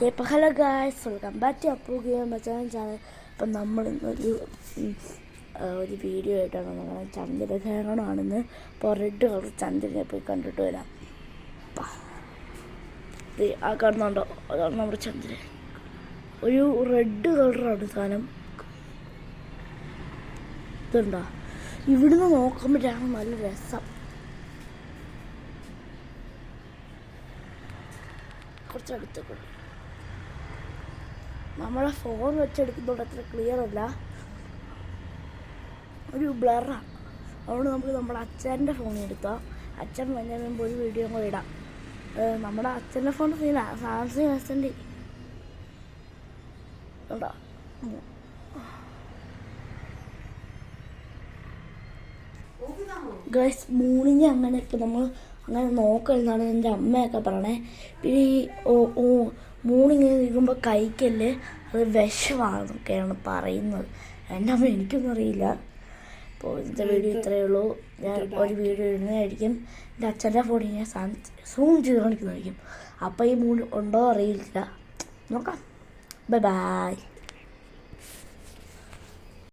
ഇപ്പോൾ hello guys, welcome back to Appu game channel. അപ്പം നമ്മൾ ഇന്നൊരു വീഡിയോ ആയിട്ടാണ് നമ്മൾ ചന്ദ്രഗ്രഹണമാണെന്ന്. അപ്പോൾ റെഡ് കളർ ചന്ദ്രനെ പോയി കണ്ടിട്ട് വരാം. ആ കാണുന്നുണ്ടോ? അതാണ് നമ്മുടെ ചന്ദ്രൻ. ഒരു റെഡ് കളറാണ് സാധനം. ഇതുണ്ടോ? ഇവിടുന്ന് നോക്കുമ്പോഴാണ് നല്ല രസം. കുറച്ചടുത്ത് നമ്മളെ ഫോൺ വെച്ചെടുക്കുന്നതുകൊണ്ട് അത്ര ക്ലിയർ അല്ല, ഒരു ബ്ലറാണ്. അതുകൊണ്ട് നമുക്ക് നമ്മുടെ അച്ഛൻ്റെ ഫോണിൽ എടുത്താൽ അച്ഛൻ വന്നതിന് മുമ്പ് ഒരു വീഡിയോ കൂടെ ഇടാം. നമ്മുടെ അച്ഛൻ്റെ ഫോൺ സാംസങ് S20 ഉണ്ടോ? ഗൈസ്, മൂണിനെ അങ്ങനെ ഇപ്പം നമ്മൾ അങ്ങനെ നോക്കലെന്നാണ് എൻ്റെ അമ്മയൊക്കെ പറയണേ. പിന്നെ ഈ മൂണിങ്ങനെ നിൽക്കുമ്പോൾ കഴിക്കല് അത് വിഷമാണെന്നൊക്കെയാണ് പറയുന്നത്. എൻ്റെ അമ്മ എനിക്കൊന്നും അറിയില്ല. അപ്പോൾ ഇന്നത്തെ വീഡിയോ ഇത്രയേ ഉള്ളൂ. ഞാൻ ഒരു വീഡിയോ ഇടുന്നതായിരിക്കും. എൻ്റെ അച്ഛൻ്റെ ഫോണിൽ ഞാൻ സൂം ചെയ്ത് കാണിക്കുന്നതായിരിക്കും. അപ്പോൾ ഈ മൂൺ ഉണ്ടോ അറിയില്ല, നോക്കാം. Bye bye.